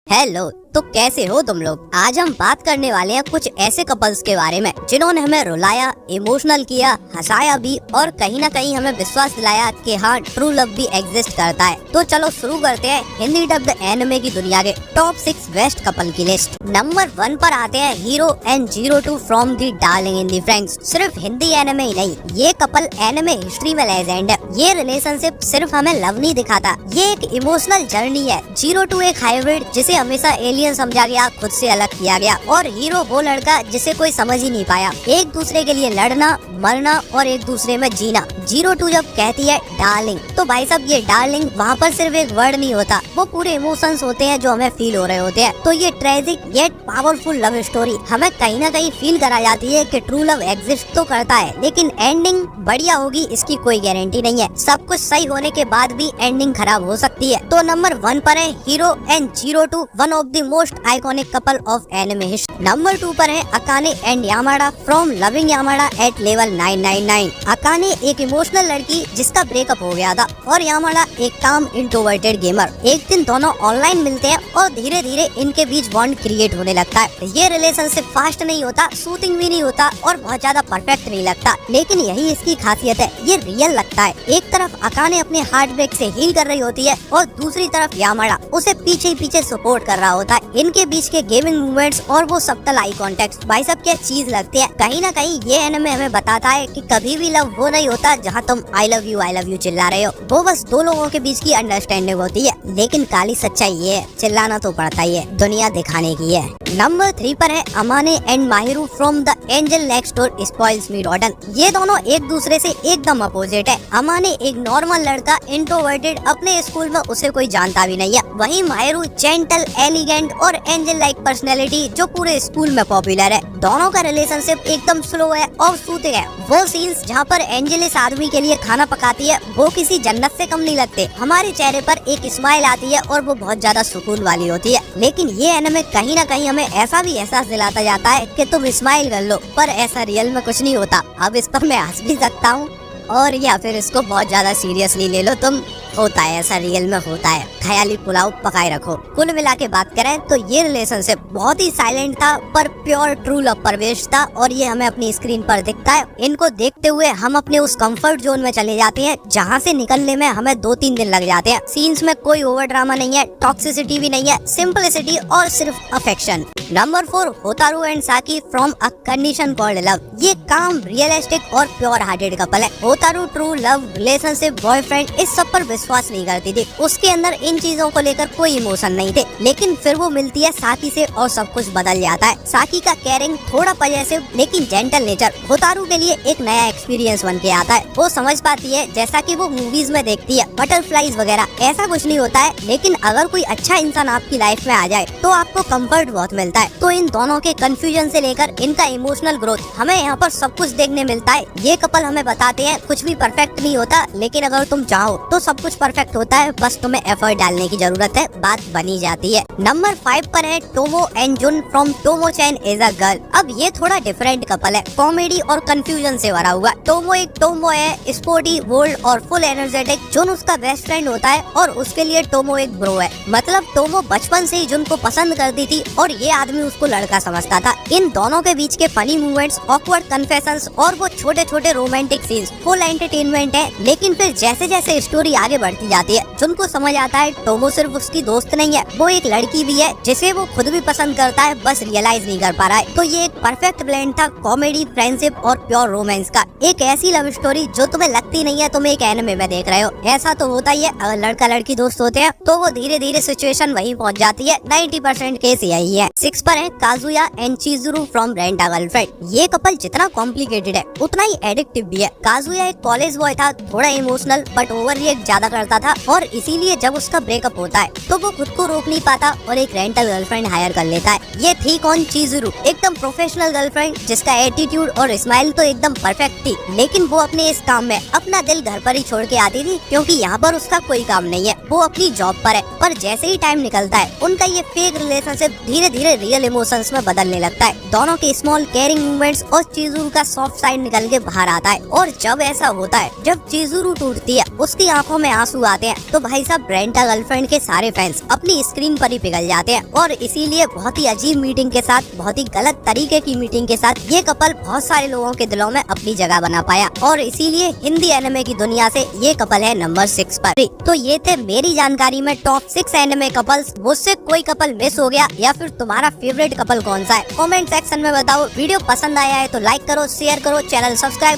Hello, तो कैसे हो तुम लोग। आज हम बात करने वाले हैं कुछ ऐसे कपल्स के बारे में जिन्होंने हमें रुलाया, इमोशनल किया, हंसाया भी और कहीं ना कहीं हमें विश्वास दिलाया कि हाँ, ट्रू लव भी एग्जिस्ट करता है। तो चलो शुरू करते हैं हिंदी डब्ड एनिमे की दुनिया के टॉप 6 बेस्ट कपल की लिस्ट। नंबर 1 पर आते हैं hero and zero from the darling in the friends. सिर्फ हिंदी एनिमे ही नहीं, ये कपल एनिमे हिस्ट्री में लेजेंड है। ये रिलेशनशिप सिर्फ हमें लव नहीं दिखाता, ये एक इमोशनल जर्नी है। जीरो एक हाइब्रिड जिसे हमेशा एलियन समझा गया, खुद से अलग किया गया, और हीरो वो लड़का जिसे कोई समझ ही नहीं पाया। एक दूसरे के लिए लड़ना, मरना और एक दूसरे में जीना। जीरो जब कहती है डार्लिंग, तो भाई साहब ये डार्लिंग वहाँ पर सिर्फ एक वर्ड नहीं होता, वो पूरे इमोशंस होते हैं जो हमें फील हो रहे होते हैं। तो ये tragic yet powerful love story हमें कहीं ना कहीं फील करा जाती है कि ट्रू लव एग्जिस्ट तो करता है, लेकिन एंडिंग बढ़िया होगी इसकी कोई गारंटी नहीं है। सब कुछ सही होने के बाद भी एंडिंग खराब हो सकती है। तो नंबर 1 पर है hero and zero one of the most iconic couple of anime history. Number 2 पर है Akane and Yamada from loving Yamada at level 999। Akane एक इमोशनल लड़की जिसका ब्रेकअप हो गया था और यामाडा एक काम इंट्रोवर्टेड गेमर। एक दिन दोनों ऑनलाइन मिलते हैं और धीरे धीरे इनके बीच बॉन्ड क्रिएट होने लगता है। ये रिलेशनशिप फास्ट नहीं होता, सूथिंग भी नहीं होता और बहुत ज्यादा परफेक्ट नहीं लगता, लेकिन यही इसकी खासियत है, ये रियल लगता है। एक तरफ अकाने अपने हार्ट ब्रेक से हील कर रही होती है और दूसरी तरफ यामाडा उसे पीछे पीछे सपोर्ट कर रहा होता है। इनके बीच के गेमिंग मूवमेंट्स और वो सबटल आई कॉन्टेक्ट भाई सब क्या चीज लगती है। कहीं ना कहीं ये एनिमे हमें बताता है कि कभी भी लव वो नहीं होता जहाँ तुम आई लव यू चिल्ला रहे हो, वो बस दो लोगों के बीच की अंडरस्टैंडिंग होती है। लेकिन काली सच्चाई ये है, चिल्लाना तो पड़ता ही है, दुनिया दिखाने की है। नंबर 3 पर है Amane and Mahiru from the angel next door spoils me rotten. ये दोनों एक दूसरे से एकदम अपोजिट है। अमाने एक नॉर्मल लड़का, इंट्रोवर्टेड, अपने स्कूल में उसे कोई जानता भी नहीं है। वहीं माहिरू जेंटल, एलिगेंट और एंजल लाइक पर्सनैलिटी जो पूरे स्कूल में पॉपुलर है। दोनों का रिलेशनशिप एकदम स्लो है और सूथिंग है। वो सीन्स जहाँ पर एंजल इस आदमी के लिए खाना पकाती है वो किसी जन्नत से कम नहीं लगते। हमारे चेहरे पर एक स्माइल आती है और वो बहुत ज्यादा सुकून वाली होती है। लेकिन ये एनिमे कहीं ना कहीं हमें ऐसा भी एहसास दिलाता जाता है कि तुम स्माइल कर लो, पर ऐसा रियल में कुछ नहीं होता। अब इस पर मैं हंस भी सकता हूँ और या फिर इसको बहुत ज्यादा सीरियसली ले लो तुम, होता है ऐसा, रियल में होता है। ख्याली पुलाव पकाए रखो। कुल मिला के बात करें तो ये रिलेशनशिप बहुत ही साइलेंट था पर प्योर ट्रू लव पर बेस्ड था, और ये हमें अपनी स्क्रीन पर दिखता है। इनको देखते हुए हम अपने उस कंफर्ट जोन में चले जाते हैं जहाँ से निकलने में हमें 2-3 दिन लग जाते हैं। सीन्स में कोई ओवर ड्रामा नहीं है, टॉक्सिसिटी भी नहीं है, सिंपलिसिटी और सिर्फ अफेक्शन। नंबर 4 होतारू एंड साकी from a condition called love. ये काम, रियलिस्टिक और प्योर हार्टेड कपल है। होतारू ट्रू लव, रिलेशनशिप, बॉयफ्रेंड, इस सब पर विश्वास नहीं करती थी। उसके अंदर इन चीजों को लेकर कोई इमोशन नहीं थे, लेकिन फिर वो मिलती है साकी से और सब कुछ बदल जाता है। साकी का केयरिंग, थोड़ा पजेसिव लेकिन जेंटल नेचर होतारू के लिए एक नया एक्सपीरियंस बन के आता है। वो समझ पाती है, जैसा कि वो मूवीज में देखती है, बटरफ्लाईज वगैरह, ऐसा कुछ नहीं होता है, लेकिन अगर कोई अच्छा इंसान आपकी लाइफ में आ जाए तो आपको कंफर्ट बहुत मिलता है। तो इन दोनों के कंफ्यूजन से लेकर इनका इमोशनल ग्रोथ हमें यहाँ पर सब कुछ देखने मिलता है। ये कपल हमें बताते हैं कुछ भी परफेक्ट नहीं होता, लेकिन अगर तुम चाहो तो सब कुछ परफेक्ट होता है, बस तुम्हें एफर्ट डालने की जरूरत है, बात बनी जाती है। नंबर 5 पर है Tomo and Jun from Tomo chain is a girl. अब ये थोड़ा डिफरेंट कपल है, कॉमेडी और कंफ्यूजन से भरा हुआ। टोमो एक टोमो है, स्पोर्टी, बोल्ड और फुल एनर्जेटिक। जुन उसका बेस्ट फ्रेंड होता है और उसके लिए टोमो एक ब्रो है। मतलब टोमो बचपन से ही जुन को पसंद करती थी और ये आदमी उसको लड़का समझता था। इन दोनों के बीच के फनी मूवमेंट्स, ऑकवर्ड कन्फेशंस और वो छोटे छोटे रोमांटिक सीन्स फुल एंटरटेनमेंट है। लेकिन फिर जैसे जैसे स्टोरी आगे बढ़ती जाती है, जुन को समझ आता है टोमो सिर्फ उसकी दोस्त नहीं है, वो एक लड़की भी है जिसे वो खुद भी पसंद करता है, बस रियलाइज नहीं कर पा रहा है। तो ये एक परफेक्ट ब्लेंड था कॉमेडी, फ्रेंडशिप और प्योर रोमांस का। एक ऐसी लव स्टोरी जो तुम्हें लगती नहीं है तुम एक एनिमे में देख रहे हो। ऐसा तो होता ही है, अगर लड़का लड़की दोस्त होते हैं तो वो धीरे धीरे सिचुएशन वही पहुंच जाती है। 90% केस यही है। 6 पर है Kazuya and Chizuru from rent a girlfriend. ये कपल जितना कॉम्प्लिकेटेड है उतना ही एडिक्टिव भी है। काजुया एक कॉलेज बॉय था, थोड़ा इमोशनल बट ओवर रिएक्ट ज्यादा करता था, और इसीलिए जब उसका ब्रेकअप होता है तो वो खुद को रोक नहीं पाता और एक रेंटल गर्लफ्रेंड हायर कर लेता है। ये थी कौन? चिजुरू। एकदम प्रोफेशनल प्रोफेशनल गर्लफ्रेंड जिसका एटीट्यूड और स्माइल तो एकदम परफेक्ट थी, लेकिन वो अपने इस काम में अपना दिल घर पर ही छोड़ के आती थी क्योंकि यहाँ पर उसका कोई काम नहीं है, वो अपनी जॉब पर है। पर जैसे ही टाइम निकलता है उनका ये फेक रिलेशनशिप धीरे धीरे रियल इमोशंस में बदलने लगता है। दोनों के स्मॉल केयरिंग मूवमेंट्स और चिजुरू का सॉफ्ट साइड निकल के बाहर आता है। और जब ऐसा होता है, जब चिजुरू टूटती है, उसकी आंखों में आंसू आते हैं, तो भाई साहब ब्रेंटा गर्लफ्रेंड के सारे फैंस अपनी स्क्रीन पर ही पिघल जाते हैं। और इसीलिए बहुत ही अजीब मीटिंग के साथ, बहुत ही गलत तरीके की मीटिंग के साथ ये कपल बहुत सारे लोगों के दिलों में अपनी जगह बना पाया और इसीलिए हिंदी एनिमे की दुनिया से ये कपल है नंबर 6 पर। तो ये थे मेरी जानकारी में टॉप 6 एनिमे कपल्स। मुझसे कोई कपल मिस हो गया या फिर तुम्हारा फेवरेट कपल कौन सा है, कमेंट सेक्शन में बताओ। वीडियो पसंद आया है तो लाइक करो, शेयर करो, चैनल सब्सक्राइब